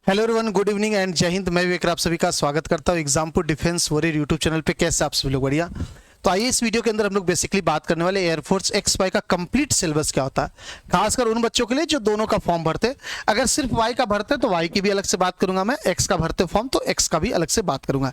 Hello everyone, good evening and जय हिंद। मैं विवेक, आप सभी का स्वागत करता हूँ Exampur defence warrior YouTube channel पे। कैसे आप सभी लोग? बढ़िया। तो आइए इस वीडियो के अंदर हम लोग बेसिकली बात करने वाले एयरफोर्स XY का कंप्लीट सिलेबस क्या होता है, खासकर उन बच्चों के लिए जो दोनों का फॉर्म भरते हैं। अगर सिर्फ Y का भरते हैं तो Y की भी अलग से बात करूंगा मैं, X का भरते फॉर्म तो X का भी अलग से बात करूंगा।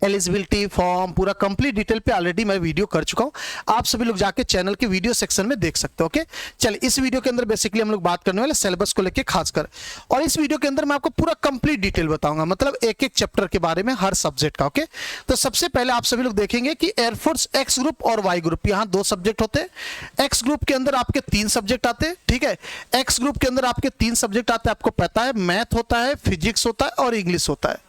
एलिजिबिलिटी फॉर्म पूरा कंप्लीट डिटेल पे ऑलरेडी मैं वीडियो कर चुका हूँ, आप सभी लोग जाके चैनल के वीडियो सेक्शन में देख सकते हो। ओके, चलिए इस वीडियो के अंदर बेसिकली हम लोग बात करने वाले सिलेबस को लेकर खासकर, और इस वीडियो के अंदर मैं आपको पूरा कंप्लीट डिटेल बताऊंगा, मतलब एक एक चैप्टर के बारे में हर सब्जेक्ट का। ओके, तो सबसे पहले आप सभी लोग देखेंगे कि एयरफोर्स X ग्रुप और Y ग्रुप, यहाँ दो सब्जेक्ट होते हैं। X ग्रुप के अंदर आपके 3 सब्जेक्ट आते हैं, ठीक है। X ग्रुप के अंदर आपके 3 सब्जेक्ट आते हैं, आपको पता है, मैथ होता है, फिजिक्स होता है और इंग्लिश होता है।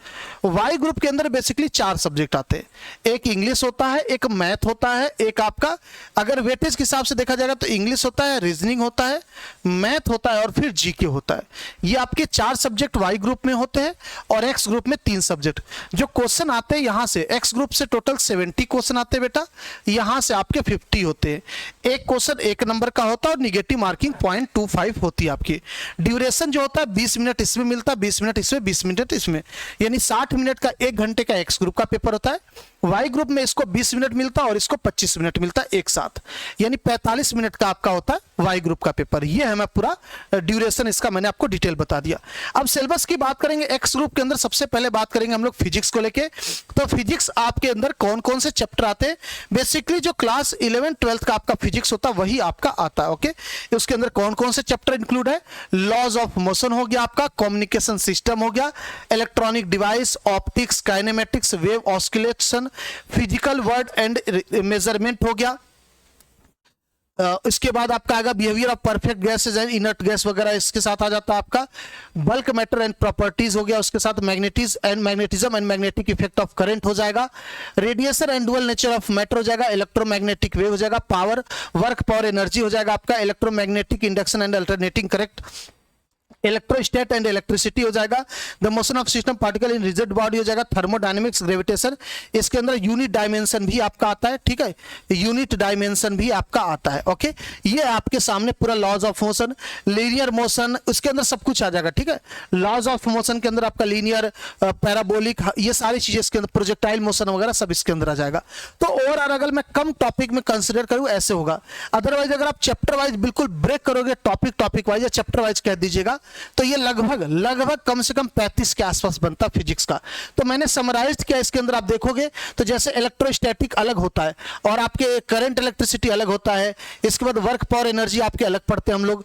Y ग्रुप के अंदर बेसिकली 4 सब्जेक्ट आते हैं, एक इंग्लिश होता है, एक मैथ होता है, एक आपका अगर वेटेज के हिसाब से देखा जाएगा तो इंग्लिश होता है, रीजनिंग होता है, मैथ होता है और फिर जीके होता है। ये आपके 4 सब्जेक्ट Y ग्रुप में होते हैं और X ग्रुप में 3 सब्जेक्ट। जो क्वेश्चन आते हैं यहाँ से X ग्रुप से टोटल 70 क्वेश्चन आते हैं बेटा, यहाँ से आपके 50 होते हैं। एक क्वेश्चन 1 नंबर का होता है और निगेटिव मार्किंग 0.25 होती है आपकी। ड्यूरेशन जो होता है 20 मिनट इसमें मिलता है, 20 मिनट इसमें, 20 मिनट इसमें, यानी 60 मिनट का 1 घंटे का X ग्रुप का पेपर होता है। Y ग्रुप में इसको 20 मिनट मिलता है और इसको 25 मिनट मिलता है एक साथ, यानी 45 मिनट का आपका होता है Y ग्रुप का पेपर। ये है मैं पूरा ड्यूरेशन इसका मैंने आपको डिटेल बता दिया। अब सिलेबस की बात करेंगे X ग्रुप के अंदर, सबसे पहले बात करेंगे हम लोग फिजिक्स को लेके। तो फिजिक्स आपके अंदर कौन कौन से चैप्टर आते हैं, बेसिकली जो क्लास 11 12 का आपका फिजिक्स होता है वही आपका आता है। ओके, उसके अंदर कौन कौन से चैप्टर इंक्लूड है, लॉज ऑफ मोशन हो गया आपका, कम्युनिकेशन सिस्टम हो गया, electronic device, optics, kinematics, wave oscillation, physical word and measurement हो गया। इसके बाद आपका आएगा behaviour of perfect gases and inert gas वगैरह, इसके साथ आ जाता है आपका बल्क मैटर एंड प्रॉपर्टीज हो गया, उसके साथ magnetism and magnetic effect of current हो जाएगा, radiation and dual nature of matter हो जाएगा, इलेक्ट्रोमैग्नेटिक वेव हो जाएगा, पावर वर्क पावर एनर्जी हो जाएगा आपका, electromagnetic induction and alternating current, electrostat and electricity हो जाएगा, the motion of system particle in rigid body हो जाएगा, थर्मोडायनेमिक्स, ग्रेविटेशन, इसके अंदर यूनिट डायमेंशन भी आपका आता है, ठीक है, यूनिट डायमेंशन भी आपका आता है। ओके, ये आपके सामने पूरा laws of motion, linear motion, उसके अंदर सब कुछ आ जाएगा, ठीक है। लॉज ऑफ मोशन के अंदर आपका लीनियर, पैराबोलिक, ये सारी चीजें इसके अंदर, प्रोजेक्टाइल मोशन वगैरह सब इसके अंदर आ जाएगा। तो ओवरऑल अगर मैं कम टॉपिक में कंसिडर करूं ऐसे होगा, अदरवाइज अगर आप चैप्टर वाइज बिल्कुल ब्रेक करोगे, टॉपिक वाइज या चैप्टर वाइज कह दीजिएगा, तो ये लगभग कम से कम 35 के आसपास बनता फिजिक्स का। तो मैंने समराइज किया, इसके अंदर आप देखोगे तो जैसे इलेक्ट्रोस्टैटिक अलग होता है और आपके करंट इलेक्ट्रिसिटी अलग होता है, इसके बाद वर्क पावर एनर्जी आपके अलग पढ़ते हैं हम लोग,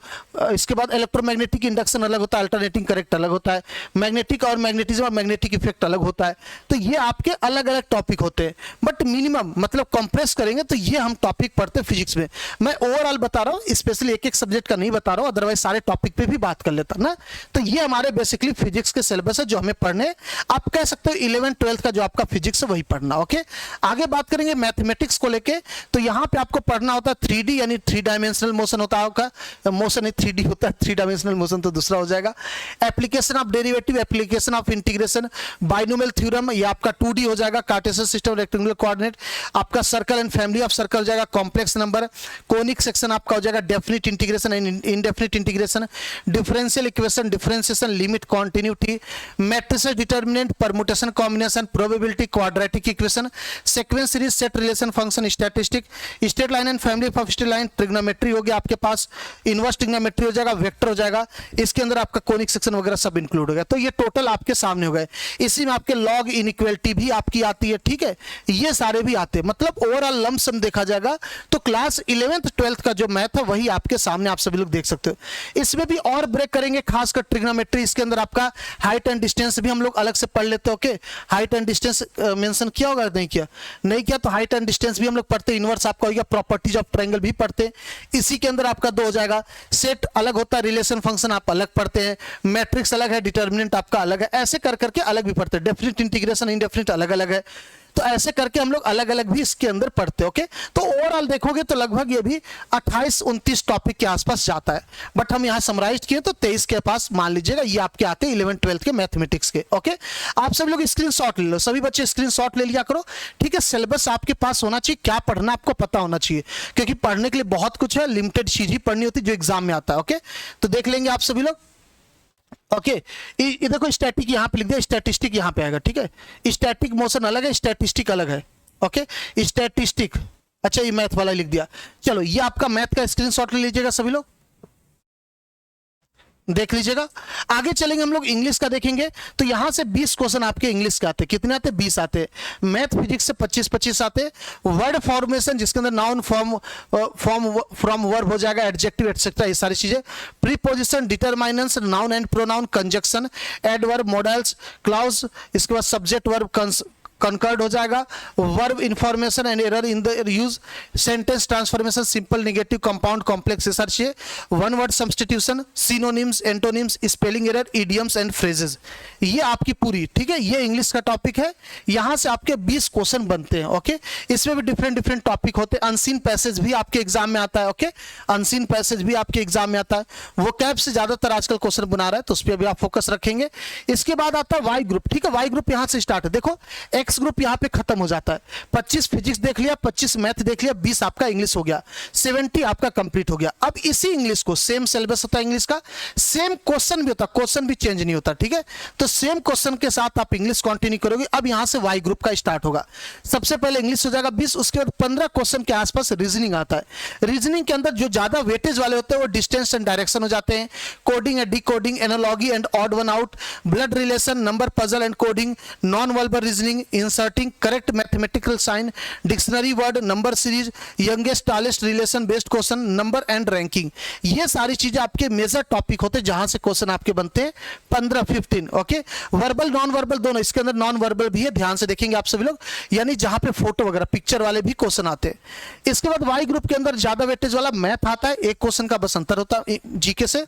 इसके बाद इलेक्ट्रोमैग्नेटिक इंडक्शन अलग होता है, अल्टरनेटिंग करंट अलग होता है, मैग्नेटिक और मैग्नेटिज्म और मैग्नेटिक इफेक्ट अलग होता है। तो ये आपके अलग अलग टॉपिक होते हैं, बट मिनिमम मतलब कंप्रेस करेंगे तो ये हम टॉपिक पढ़ते हैं फिजिक्स में। मैं ओवरऑल बता रहा हूँ, स्पेशली एक एक सब्जेक्ट का नहीं बता रहा हूँ, अदरवाइज सारे टॉपिक पे भी बात कर लेता ना। तो ये हमारे बेसिकली फिजिक्स के सिलेबस है जो हमें पढ़ने, आप कह सकते हो 11 12 का जो आपका फिजिक्स है वही पढ़ना। ओके, आगे बात करेंगे मैथमेटिक्स को लेके। तो यहाँ पे आपको पढ़ना होता है 3D यानी 3 डायमेंशनल मोशन होता है, मोशन ही 3D होता है, 3 डायमेंशनल मोशन तो दूसरा हो जाएगा। Application of derivative, application of integration, binomial theorem, ये आपका 2D हो जाएगा, कार्टेशियन सिस्टम, रेक्टेंगुलर कोऑर्डिनेट, आपका circle and family of circle हो जाएगा, कॉम्प्लेक्स नंबर, कोनिक सेक्शन आपका हो जाएगा, definite integration and indefinite integration, differential equation, differentiation, limit, continuity, matrices, determinant, permutation, combination, probability, quadratic equation, sequence series, set relation function, statistic, straight line and family of straight line, trigonometry हो गया आपके पास, inverse trigonometry हो जाएगा, vector हो जाएगा, इसके अंदर आपका कोनिक सेक्शन वगैरह सब इंक्लूड हो गया। तो ये टोटल आपके सामने हो गए। इसी में आपके लॉग इनइक्वालिटी भी आपकी आती है, ठीक है, ये सारे भी आते हैं। मतलब ओवरऑल लमसम देखा जाएगा तो क्लास 11th 12th का जो मैथ है वही आपके सामने आप सभी लोग देख सकते हो। इसमें भी और ब्रेक करेंगे, खासकर ट्रिग्नोमेट्री, इसके अंदर आपका हाइट एंड डिस्टेंस भी हम लोग अलग से पढ़ लेते हैं। Okay, height and distance mention किया होगा, नहीं किया तो हाइट एंड डिस्टेंस भी हम लोग पढ़ते हैं। इनवर्स आपका हो गया, प्रॉपर्टीज ऑफ ट्रायंगल भी पढ़ते हैं। इसी के अंदर आपका 2 हो जाएगा, सेट अलग होता है, रिलेशन फंक्शन आप अलग पढ़ते हैं, मैट्रिक्स अलग है, डिटर्मिनेंट आपका अलग है, ऐसे कर करके अलग भी पढ़ते हैं, डेफिनिट इंटीग्रेशन इनडेफिनिट अलग अलग है। तो ऐसे करके हम लोग अलग अलग भी इसके अंदर पढ़ते हैं। ओके, तो ओवरऑल देखोगे तो लगभग ये भी 28-29 टॉपिक के आसपास जाता है, बट हम यहाँ समराइज किए तो 23 के पास मान लीजिएगा ये आपके आते हैं 11 12 के मैथमेटिक्स के। ओके, आप सब लोग स्क्रीनशॉट ले लो, सभी बच्चे स्क्रीनशॉट ले लिया करो, ठीक है। सिलेबस आपके पास होना चाहिए, क्या पढ़ना आपको पता होना चाहिए, क्योंकि पढ़ने के लिए बहुत कुछ है, लिमिटेड चीज ही पढ़नी होती है जो एग्जाम में आता है। ओके, तो देख लेंगे आप सभी लोग। ओके, ये देखो स्टैटिक यहाँ पे लिख दिया, स्टैटिस्टिक यहाँ पे आएगा, ठीक है। स्टैटिक मोशन अलग है, स्टैटिस्टिक अलग है। ओके, स्टैटिस्टिक, अच्छा ये मैथ वाला लिख दिया। चलो ये आपका मैथ का स्क्रीनशॉट ले लीजिएगा, सभी लोग देख लीजिएगा। आगे चलेंगे हम लोग इंग्लिश का देखेंगे, तो यहां से 20 क्वेश्चन आपके इंग्लिश के आते हैं। कितने आते हैं? 20 आते हैं। मैथ फिजिक्स से 25-25 आते हैं। वर्ड फॉर्मेशन जिसके अंदर नाउन फ्रॉम वर्ब हो जाएगा, एडजेक्टिव एटसेट्रा, ये सारी चीजें। Preposition, determinants, noun and pronoun, conjunction, adverb, modals, clause, इसके बाद सब्जेक्ट वर्ब कंकर्ड हो जाएगा। Verb information and error in the use, sentence transformation, simple, negative, compound, complex, ये सारी चीजें। One word substitution, synonyms, antonyms, spelling error, idioms and phrases, ये आपकी पूरी, ठीक है। ये इंग्लिश का टॉपिक है। यहां से आपके 20 क्वेश्चन बनते हैं। ओके, इसमें भी डिफरेंट टॉपिक होते हैं। अनसीन पैसेज भी आपके एग्जाम में आता है। ओके, अनसीन पैसेज भी आपके एग्जाम में आता है। वो कैब से ज्यादातर आजकल क्वेश्चन बना रहा है, तो उस पर भी आप फोकस रखेंगे। इसके बाद आता है वाई ग्रुप, ठीक है। वाई ग्रुप यहां से स्टार्ट है। देखो एक्स ग्रुप यहां पे खत्म हो जाता है। 25 फिजिक्स देख लिया, 25 मैथ देख लिया, 20 आपका इंग्लिश हो गया, 70 आपका कंप्लीट हो गया। अब इसी इंग्लिश को, सेम सिलेबस होता है इंग्लिश का, सेम क्वेश्चन भी होता है, क्वेश्चन भी चेंज नहीं होता, ठीक है। तो सेम क्वेश्चन के साथ आप इंग्लिश कंटिन्यू करोगे। अब यहां से वाई ग्रुप का स्टार्ट होगा। सबसे पहले इंग्लिश हो जाएगा 20, उसके बाद 15 क्वेश्चन के आसपास रीजनिंग आता है। रीजनिंग के अंदर जो ज्यादा वेटेज वाले होते हैं वो डिस्टेंस एंड डायरेक्शन हो जाते हैं, coding and decoding, analogy and odd one out, blood relation, number puzzle and coding, non verbal reasoning, inserting correct mathematical sign, dictionary word, number series, youngest tallest, relation based question, number and ranking, ये सारी चीजें आपके major topic होते हैं जहां से question आपके बनते हैं 15-15। ओके, वर्बल नॉन वर्बल दोनों, इसके अंदर नॉन वर्बल भी है, ध्यान से देखेंगे आप सभी लोग, यानी जहां पे फोटो वगैरह पिक्चर वाले भी क्वेश्चन आते हैं। इसके बाद वाई ग्रुप के अंदर ज्यादा वेटेज वाला मैथ आता है, एक क्वेश्चन का बस अंतर होता है जीके से।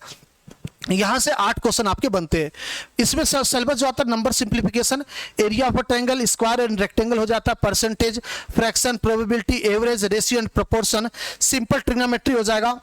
यहां से 8 क्वेश्चन आपके बनते हैं। इसमें सिलेबस जो आता है number simplification, area of a triangle, square and rectangle हो जाता है, percentage, fraction, probability, average, ratio and proportion, simple trigonometry हो जाएगा,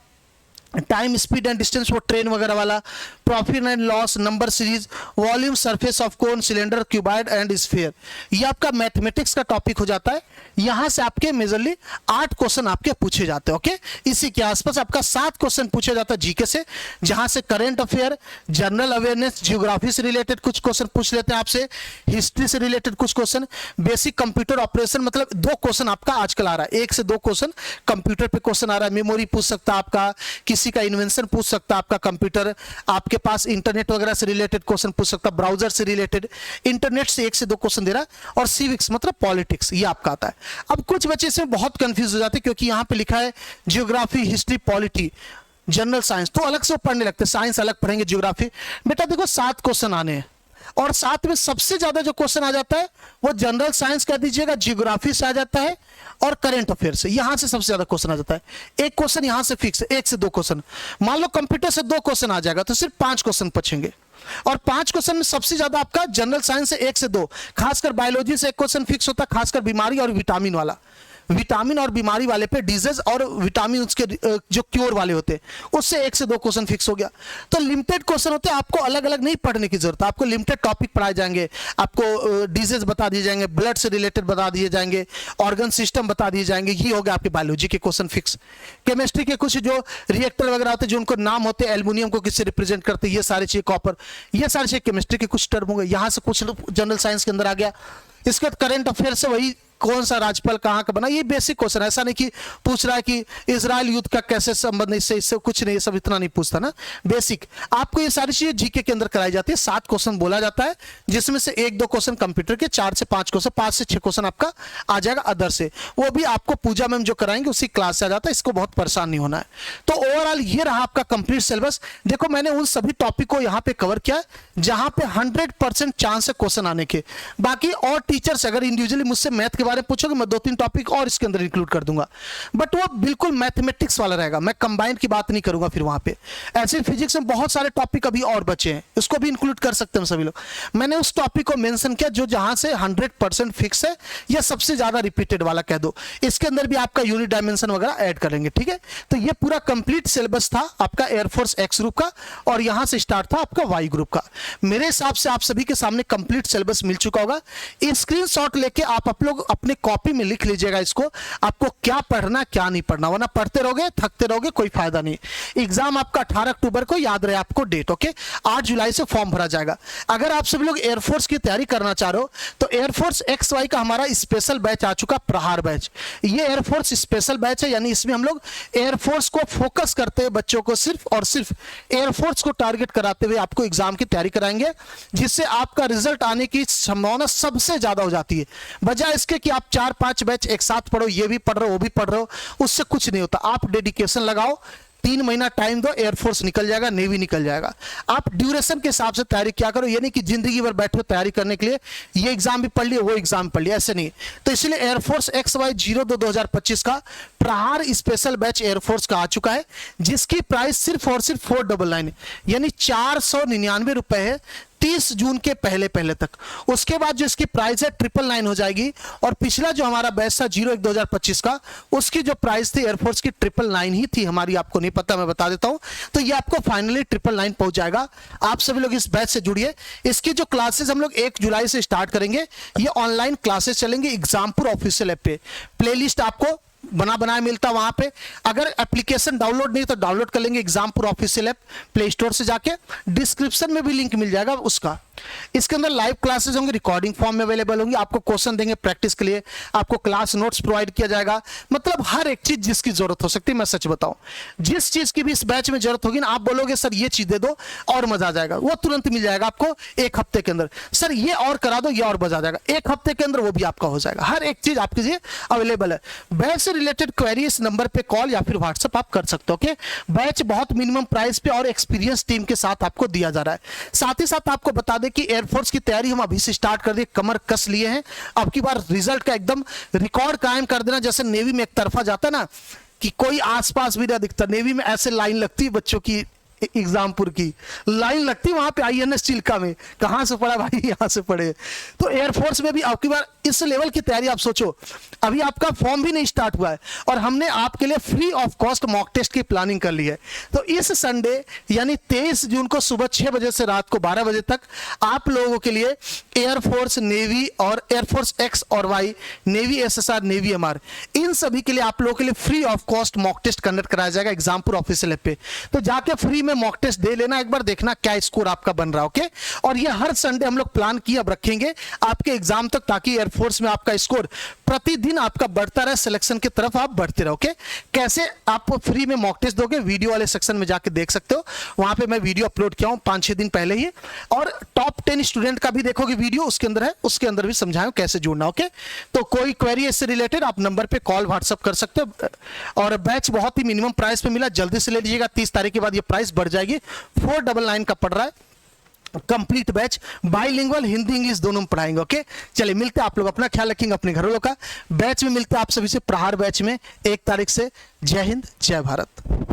टाइम, स्पीड एंड डिस्टेंस वो ट्रेन वगैरह वाला, profit and loss, number series, volume, surface of cone, cylinder, cuboid and sphere, ये आपका मैथमेटिक्स का टॉपिक हो जाता है। यहां से आपके मेजरली 8 क्वेश्चन आपके पूछे जाते हैं। ओके, इसी के आसपास आपका 7 क्वेश्चन पूछे जाता है जीके से, जहां से current affair, general awareness, geography से रिलेटेड कुछ क्वेश्चन पूछ लेते हैं आपसे, हिस्ट्री से रिलेटेड कुछ क्वेश्चन, बेसिक कंप्यूटर ऑपरेशन, मतलब 2 क्वेश्चन आपका आजकल आ रहा है, 1 से 2 क्वेश्चन कंप्यूटर पे क्वेश्चन आ रहा है। मेमोरी पूछ सकता है आपका, किसी का इन्वेंशन पूछ सकता है आपका कंप्यूटर, आपके पास इंटरनेट वगैरह से रिलेटेड क्वेश्चन पूछ सकता है, ब्राउजर से रिलेटेड, इंटरनेट से 1 से 2 क्वेश्चन दे रहा है, और सिविक्स मतलब पॉलिटिक्स, ये आपका आता है। अब कुछ बच्चे इसमें बहुत कंफ्यूज हो जाते हैं, क्योंकि यहां पे लिखा है geography, history, polity, general science, तो अलग से पढ़ने लगते हैं, साइंस अलग पढ़ेंगे, जियोग्राफी। बेटा देखो 7 क्वेश्चन आने हैं, और साथ में सबसे ज्यादा जो क्वेश्चन आ जाता है वो जनरल साइंस कह दीजिएगा, जियोग्राफी से आ जाता है, और करंट अफेयर से, यहां से सबसे ज्यादा क्वेश्चन आ जाता है। एक क्वेश्चन यहां से फिक्स है, 1 से 2 क्वेश्चन। मान लो कंप्यूटर से 2 क्वेश्चन आ जाएगा तो सिर्फ 5 क्वेश्चन बचेंगे, और 5 क्वेश्चन में सबसे ज्यादा आपका जनरल साइंस से 1 से 2, खासकर बायोलॉजी से 1 क्वेश्चन फिक्स होता है, खासकर बीमारी और विटामिन वाला, विटामिन और बीमारी वाले पे, डिजीज और विटामिन उसके जो क्योर वाले होते हैं उससे 1 से 2 क्वेश्चन फिक्स हो गया। तो लिमिटेड क्वेश्चन होते हैं, आपको अलग अलग नहीं पढ़ने की जरूरत है, आपको लिमिटेड टॉपिक पढ़ाए जाएंगे, आपको डिजीज बता दिए जाएंगे, ब्लड से रिलेटेड बता दिए जाएंगे, ऑर्गन सिस्टम बता दिए जाएंगे, ये हो गया आपके बायोलॉजी के क्वेश्चन फिक्स। केमिस्ट्री के कुछ जो रिएक्टर वगैरह होते हैं, जो उनको नाम होते हैं, एल्युमिनियम को किससे रिप्रेजेंट करते हैं, ये सारी चीजें, कॉपर, ये सारी चीजें केमिस्ट्री के कुछ टर्म होंगे, यहां से कुछ जनरल साइंस के अंदर आ गया। इसके बाद करंट अफेयर से वही कौन सा राज्यपाल कहां का बना, ये बेसिक क्वेश्चन, ऐसा नहीं कि पूछ रहा है कि इजराइल युद्ध का कैसे संबंध, इससे कुछ नहीं, सब इतना नहीं पूछता ना, बेसिक आपको ये सारी चीजें जीके के अंदर कराई जाती है। 7 क्वेश्चन बोला जाता है, जिसमें से 1-2 क्वेश्चन कंप्यूटर के, 4 से 5 क्वेश्चन, 5 से 6 क्वेश्चन आपका आ जाएगा अदर से, वो भी आपको पूजा मैम जो कराएंगे उसी क्लास से आ जाता है, इसको बहुत परेशान नहीं होना है। तो ओवरऑल ये रहा आपका कंप्लीट सिलेबस। देखो मैंने उन सभी टॉपिक को यहाँ पे कवर किया जहां पे 100% चांस है क्वेश्चन आने के। बाकी और टीचर्स अगर इंडिविजुअली मुझसे मैथ के बारे में पूछोगे, मैं 2-3 टॉपिक और इसके अंदर इंक्लूड कर दूंगा, बट वो बिल्कुल मैथमेटिक्स वाला रहेगा, मैं कंबाइन की बात नहीं करूंगा फिर वहां पे। ऐसे फिजिक्स में बहुत सारे टॉपिक अभी और बचे हैं, इसको भी इंक्लूड कर सकते हैं सभी लोग। मैंने उस टॉपिक को मेंशन किया जो जहां से 100% फिक्स है, या सबसे ज्यादा रिपीटेड वाला कह दो, इसके अंदर भी आपका यूनिट डायमेंशन वगैरह ऐड करेंगे, ठीक है। तो ये पूरा कंप्लीट सिलेबस था आपका एयरफोर्स एक्स ग्रुप का, और यहां से स्टार्ट था आपका वाई ग्रुप का। मेरे हिसाब से आप सभी के सामने कंप्लीट सिलेबस मिल चुका होगा। स्क्रीनशॉट लेके आप लोग अपने कॉपी में लिख लीजिएगा इसको, आपको क्या पढ़ना क्या नहीं पढ़ना, वरना पढ़ते रहोगे थकते रहोगे, कोई फायदा नहीं। एग्जाम आपका 18 अक्टूबर को, याद रहे आपको डेट, ओके। 8 जुलाई से फॉर्म भरा जाएगा। अगर आप सभी लोग एयरफोर्स की तैयारी करना चाह रहे हो तो एयरफोर्स XY का हमारा स्पेशल बैच आ चुका, प्रहार बैच। ये एयरफोर्स स्पेशल बैच है, यानी इसमें हम लोग एयरफोर्स को फोकस करते हुए बच्चों को सिर्फ और सिर्फ एयरफोर्स को टारगेट कराते हुए आपको एग्जाम की तैयारी कराएंगे, जिससे आपका रिजल्ट आने की संभावना सबसे ज्यादा हो जाती है। बजाय इसके कि आप 4-5 बैच एक साथ पढ़ो, ये भी पढ़ रहे हो वो भी पढ़ रहे हो, उससे कुछ नहीं होता। आप डेडिकेशन लगाओ, 3 महीना टाइम दो, एयरफोर्स निकल जाएगा, नेवी निकल जाएगा। आप ड्यूरेशन के हिसाब से तैयारी क्या करो, ये नहीं कि जिंदगी भर बैठो तैयारी करने के लिए, ये एग्जाम भी पढ़ लिया वो एग्जाम पढ़ लिया, ऐसे नहीं। तो इसलिए एयरफोर्स XY 02-2025 का प्रहार स्पेशल बैच एयरफोर्स का आ चुका है, जिसकी प्राइस सिर्फ और सिर्फ 499 यानी 499 रुपए है 30 जून के पहले तक। उसके बाद जो इसकी प्राइस है 999 हो जाएगी। और पिछला जो हमारा बैच था 01-2025 का, उसकी जो प्राइस थी एयरफोर्स की 999 ही थी हमारी, आपको नहीं पता, मैं बता देता हूं। तो ये आपको फाइनली 999 पहुंच जाएगा। आप सभी लोग इस बैच से जुड़िए। इसकी जो क्लासेस हम लोग 1 जुलाई से स्टार्ट करेंगे, ये ऑनलाइन क्लासेस चलेंगे एग्जामपुर ऑफिशियल ऐप पे। प्लेलिस्ट आपको बनाया मिलता वहां पे। अगर एप्लीकेशन डाउनलोड नहीं तो डाउनलोड कर लेंगे Exampur official app play store से जाके, डिस्क्रिप्शन में भी लिंक मिल जाएगा उसका। इसके अंदर लाइव क्लासेस होंगे, रिकॉर्डिंग फॉर्म में अवेलेबल होंगे, आपको क्वेश्चन देंगे प्रैक्टिस के लिए, आपको क्लास नोट्स प्रोवाइड किया जाएगा। मतलब हर एक चीज जिसकी जरूरत हो सकती है, मैं सच बताऊं, जिस चीज की भी इस बैच में जरूरत होगी ना, आप बोलोगे सर ये चीज दे दो और मजा आ जाएगा, वो तुरंत मिल जाएगा आपको 1 हफ्ते के अंदर। सर ये और करा दो, ये और मजा आ जाएगा, 1 हफ्ते के अंदर वो भी आपका हो जाएगा। हर एक चीज आपके लिए अवेलेबल है। बैच से रिलेटेड क्वेरी इस नंबर पे कॉल या फिर व्हाट्सएप आप कर सकते हो, ओके। बैच बहुत मिनिमम प्राइस पे और एक्सपीरियंस टीम के साथ आपको दिया जा रहा है। साथ ही साथ आपको बता दें कि एयरफोर्स की तैयारी हम अभी से स्टार्ट कर दिए, कमर कस लिए हैं। अब की बार रिजल्ट का एकदम रिकॉर्ड कायम कर देना। जैसे नेवी में एक तरफा जाता ना कि कोई आसपास भी ना दिखता, नेवी में ऐसे लाइन लगती है बच्चों की, एग्जामपुर की लाइन लगती है वहां पे INS चिल्का में, कहां से पढ़ा भाई, यहां से पढ़े। तो एयरफोर्स में भी आपकी बार इस लेवल की तैयारी, आप सोचो अभी आपका फॉर्म भी नहीं स्टार्ट हुआ है और हमने आपके लिए free of cost mock test की प्लानिंग कर ली है। तो इस संडे यानी 23 जून को सुबह 6 बजे से रात को 12 बजे तक आप लोगों के लिए एयरफोर्स, नेवी और एयरफोर्स X और Y, navy SSR, navy MR, इन सभी के लिए आप लोगों के लिए free of cost mock test conduct कराया जाएगा एग्जामपुर ऑफिशियल ऐप पे। तो जाके फ्री में मॉक टेस्ट दे लेना, एक बार देखना क्या स्कोर आपका बन रहा है, ओके। और ये हर संडे हम लोग प्लान किए अब रखेंगे आपके एग्जाम तक, ताकि एयरफोर्स में आपका स्कोर प्रतिदिन आपका बढ़ता रहे, सिलेक्शन की तरफ आप बढ़ते रहो, ओके। कैसे आप फ्री में मॉक टेस्ट दोगे, वीडियो वाले सेक्शन में जाके देख सकते हो, वहां पे मैं वीडियो अपलोड किया हूं 5-6 दिन पहले ही। और टॉप 10 स्टूडेंट का भी देखोगे वीडियो, उसके अंदर है, उसके अंदर भी समझाया कैसे जुड़ना, ओके। तो कोई क्वेरी इससे रिलेटेड आप नंबर पे कॉल व्हाट्सअप कर सकते हो। और बैच बहुत ही मिनिमम प्राइस पे मिला, जल्दी से ले लीजिएगा, 30 तारीख के बाद ये प्राइस बढ़ जाएगी। 499 का पड़ रहा है complete batch, bilingual Hindi English दोनों में पढ़ाएंगे, ओके। चलिए मिलते हैं, आप लोग अपना ख्याल रखेंगे, अपने घर वालों का। बैच में मिलते हैं आप सभी से, प्रहार बैच में 1 तारीख से। जय हिंद, जय भारत।